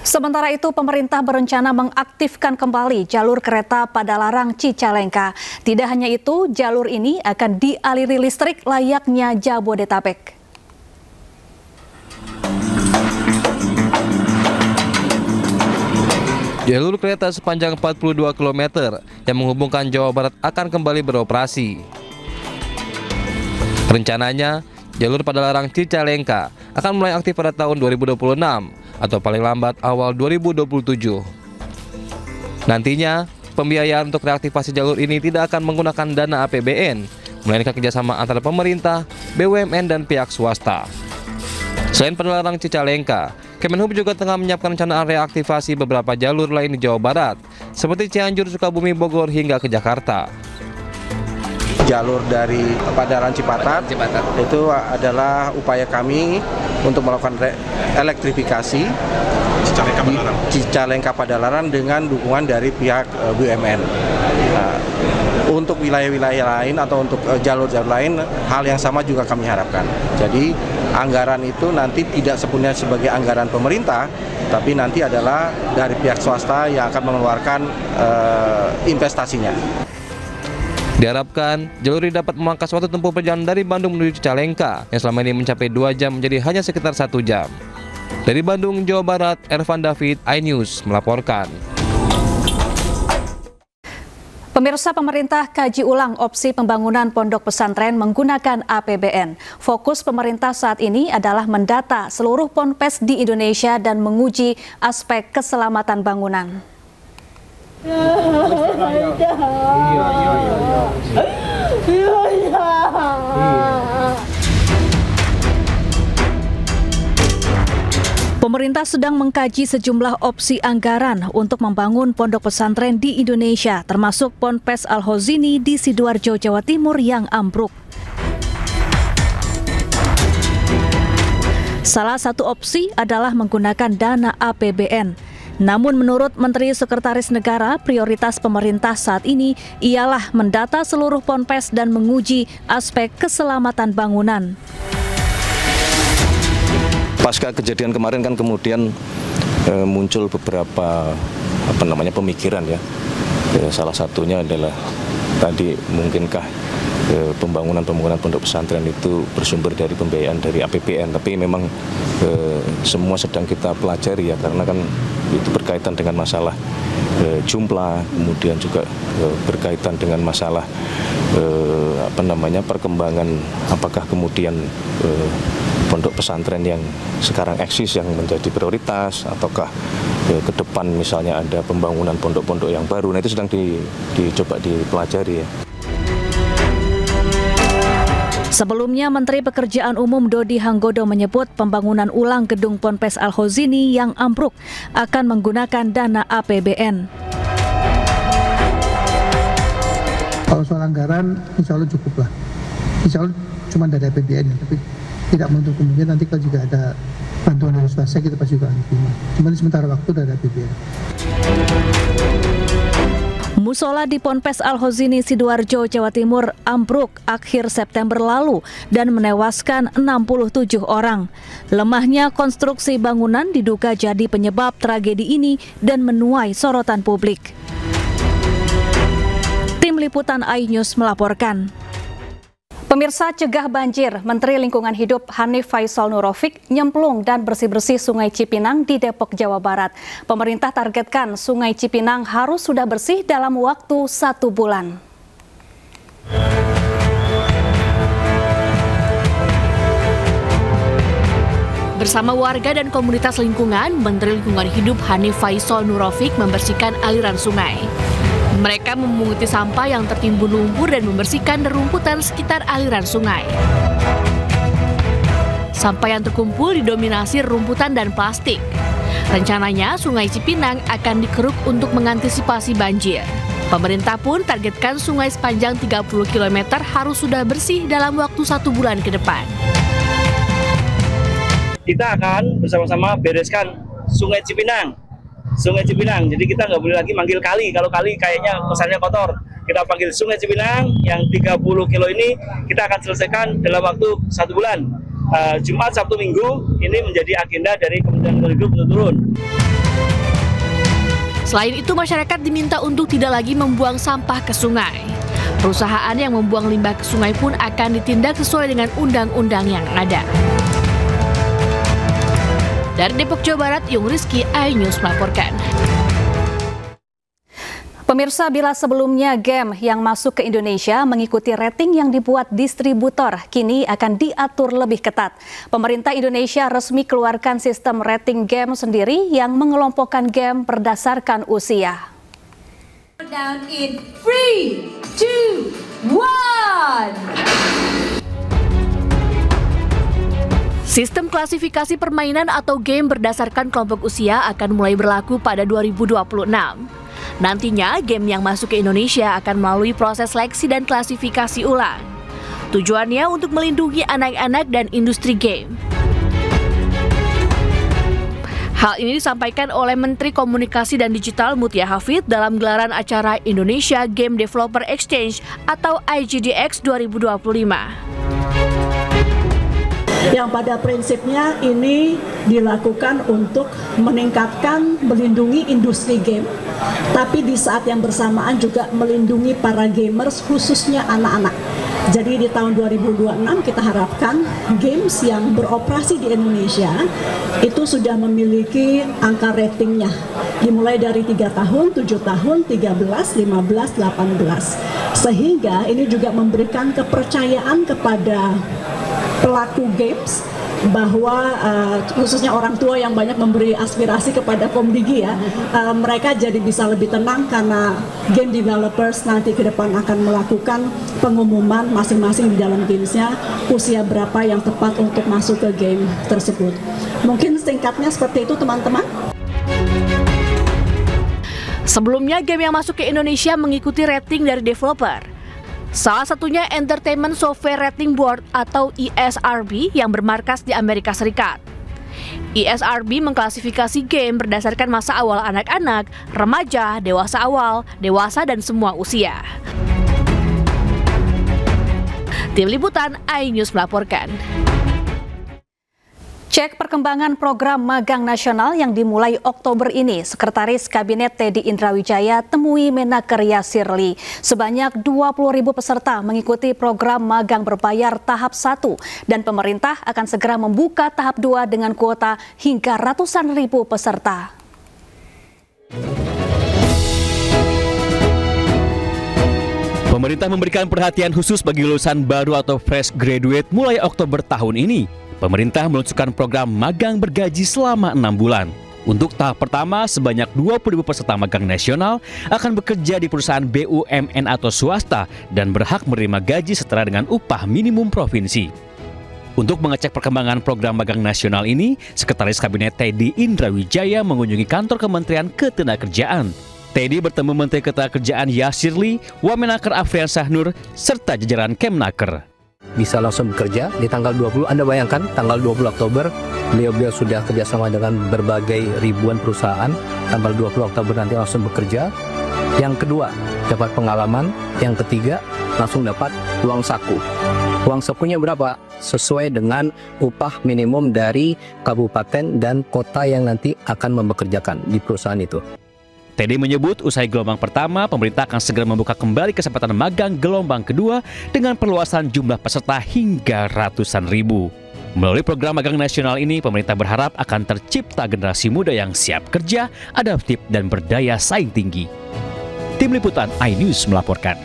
Sementara itu, pemerintah berencana mengaktifkan kembali jalur kereta Padalarang Cicalengka. Tidak hanya itu, jalur ini akan dialiri listrik layaknya Jabodetabek. Jalur kereta sepanjang 42 km yang menghubungkan Jawa Barat akan kembali beroperasi. Rencananya, jalur Padalarang Cicalengka akan mulai aktif pada tahun 2026 atau paling lambat awal 2027. Nantinya, pembiayaan untuk reaktivasi jalur ini tidak akan menggunakan dana APBN, melainkan kerjasama antara pemerintah, BUMN, dan pihak swasta. Selain Padalarang Cicalengka, Kemenhub juga tengah menyiapkan rencana reaktivasi beberapa jalur lain di Jawa Barat, seperti Cianjur, Sukabumi, Bogor, hingga ke Jakarta. Jalur dari Padalarang Cipatat itu adalah upaya kami untuk melakukan elektrifikasi Cicalengka Padalarang dengan dukungan dari pihak BUMN. Nah, untuk wilayah-wilayah lain atau untuk jalur-jalur lain, hal yang sama juga kami harapkan. Jadi anggaran itu nanti tidak sepenuhnya sebagai anggaran pemerintah, tapi nanti adalah dari pihak swasta yang akan mengeluarkan investasinya. Diharapkan jalur ini dapat memangkas waktu tempuh perjalanan dari Bandung menuju Cicalengka yang selama ini mencapai 2 jam menjadi hanya sekitar 1 jam. Dari Bandung, Jawa Barat, Ervan David, iNews melaporkan. Pemirsa, pemerintah kaji ulang opsi pembangunan pondok pesantren menggunakan APBN. Fokus pemerintah saat ini adalah mendata seluruh ponpes di Indonesia dan menguji aspek keselamatan bangunan. Pemerintah sedang mengkaji sejumlah opsi anggaran untuk membangun pondok pesantren di Indonesia, termasuk Ponpes Al-Hozini di Sidoarjo, Jawa Timur yang ambruk. Salah satu opsi adalah menggunakan dana APBN. Namun menurut Menteri Sekretaris Negara, prioritas pemerintah saat ini ialah mendata seluruh ponpes dan menguji aspek keselamatan bangunan. Pasca kejadian kemarin kan kemudian muncul beberapa pemikiran ya. Salah satunya adalah tadi mungkinkah pembangunan pondok pesantren itu bersumber dari pembiayaan dari APBN, tapi memang semua sedang kita pelajari ya, karena kan itu berkaitan dengan masalah jumlah, kemudian juga berkaitan dengan masalah perkembangan, apakah kemudian pondok pesantren yang sekarang eksis yang menjadi prioritas, ataukah ke depan misalnya ada pembangunan pondok-pondok yang baru. Nah, itu sedang dicoba dipelajari ya. Sebelumnya, Menteri Pekerjaan Umum Dodi Hanggodo menyebut pembangunan ulang gedung Ponpes Al-Hozini yang ambruk akan menggunakan dana APBN. Kalau soal anggaran, insya Allah cukup lah. Insya Allah cuma dari APBN ya, tapi tidak menutup kemungkinan nanti kalau juga ada bantuan dari swasta kita pasti juga akan terima. Cuma sementara waktu dari APBN. Musola di Ponpes Al-Hozini Sidoarjo, Jawa Timur ambruk akhir September lalu dan menewaskan 67 orang. Lemahnya konstruksi bangunan diduga jadi penyebab tragedi ini dan menuai sorotan publik. Tim Liputan iNews melaporkan. Pemirsa, cegah banjir, Menteri Lingkungan Hidup Hanif Faisal Nurofik nyemplung dan bersih-bersih Sungai Cipinang di Depok, Jawa Barat. Pemerintah targetkan Sungai Cipinang harus sudah bersih dalam waktu 1 bulan. Bersama warga dan komunitas lingkungan, Menteri Lingkungan Hidup Hanif Faisal Nurofik membersihkan aliran sungai. Mereka memunguti sampah yang tertimbun lumpur dan membersihkan rerumputan sekitar aliran sungai. Sampah yang terkumpul didominasi rerumputan dan plastik. Rencananya Sungai Cipinang akan dikeruk untuk mengantisipasi banjir. Pemerintah pun targetkan sungai sepanjang 30 km harus sudah bersih dalam waktu 1 bulan ke depan. Kita akan bersama-sama bereskan Sungai Cipinang. Sungai Cipinang, jadi kita nggak boleh lagi manggil kali. Kalau kali kayaknya pesannya kotor, kita panggil Sungai Cipinang yang 30 kilo ini kita akan selesaikan dalam waktu 1 bulan. Jumat, Sabtu, Minggu ini menjadi agenda dari Kementerian Lingkungan Hidup untuk turun. Selain itu, masyarakat diminta untuk tidak lagi membuang sampah ke sungai. Perusahaan yang membuang limbah ke sungai pun akan ditindak sesuai dengan undang-undang yang ada. Dari Depok, Jawa Barat, Yung Rizky, iNews melaporkan. Pemirsa, bila sebelumnya game yang masuk ke Indonesia mengikuti rating yang dibuat distributor, kini akan diatur lebih ketat. Pemerintah Indonesia resmi keluarkan sistem rating game sendiri yang mengelompokkan game berdasarkan usia. Down in 3, 2, 1. Sistem klasifikasi permainan atau game berdasarkan kelompok usia akan mulai berlaku pada 2026. Nantinya, game yang masuk ke Indonesia akan melalui proses seleksi dan klasifikasi ulang. Tujuannya untuk melindungi anak-anak dan industri game. Hal ini disampaikan oleh Menteri Komunikasi dan Digital Mutia Hafid dalam gelaran acara Indonesia Game Developer Exchange atau IGDX 2025. Yang pada prinsipnya ini dilakukan untuk meningkatkan, melindungi industri game, tapi di saat yang bersamaan juga melindungi para gamers, khususnya anak-anak. Jadi di tahun 2026 kita harapkan games yang beroperasi di Indonesia itu sudah memiliki angka ratingnya, dimulai dari 3 tahun, 7 tahun, 13, 15, 18. Sehingga ini juga memberikan kepercayaan kepada pelaku games bahwa khususnya orang tua yang banyak memberi aspirasi kepada Komdigi ya, mereka jadi bisa lebih tenang karena game developers nanti ke depan akan melakukan pengumuman masing-masing di dalam gamesnya usia berapa yang tepat untuk masuk ke game tersebut. Mungkin singkatnya seperti itu teman-teman. Sebelumnya game yang masuk ke Indonesia mengikuti rating dari developer. Salah satunya Entertainment Software Rating Board atau ESRB yang bermarkas di Amerika Serikat. ESRB mengklasifikasi game berdasarkan masa awal anak-anak, remaja, dewasa awal, dewasa, dan semua usia. Tim Liputan iNews melaporkan. Cek perkembangan program magang nasional yang dimulai Oktober ini. Sekretaris Kabinet Teddy Indrawijaya temui Menaker Yasirli. Sebanyak 20.000 peserta mengikuti program magang berbayar tahap 1 dan pemerintah akan segera membuka tahap 2 dengan kuota hingga ratusan ribu peserta. Pemerintah memberikan perhatian khusus bagi lulusan baru atau fresh graduate mulai Oktober tahun ini. Pemerintah meluncurkan program magang bergaji selama 6 bulan. Untuk tahap pertama, sebanyak 20.000 peserta magang nasional akan bekerja di perusahaan BUMN atau swasta dan berhak menerima gaji setara dengan upah minimum provinsi. Untuk mengecek perkembangan program magang nasional ini, Sekretaris Kabinet Teddy Indrawijaya mengunjungi kantor Kementerian Ketenagakerjaan. Teddy bertemu Menteri Ketenagakerjaan Yasirli, Wamenaker Afrian Sahnur, serta jajaran Kemnaker. Bisa langsung bekerja di tanggal 20. Anda bayangkan tanggal 20 Oktober beliau sudah kerjasama dengan berbagai ribuan perusahaan. Tanggal 20 Oktober nanti langsung bekerja. Yang kedua, dapat pengalaman. Yang ketiga, langsung dapat uang saku. Uang sakunya berapa? Sesuai dengan upah minimum dari kabupaten dan kota yang nanti akan mempekerjakan di perusahaan itu. Teddy menyebut usai gelombang pertama, pemerintah akan segera membuka kembali kesempatan magang gelombang kedua dengan perluasan jumlah peserta hingga ratusan ribu. Melalui program magang nasional ini, pemerintah berharap akan tercipta generasi muda yang siap kerja, adaptif, dan berdaya saing tinggi. Tim Liputan iNews melaporkan.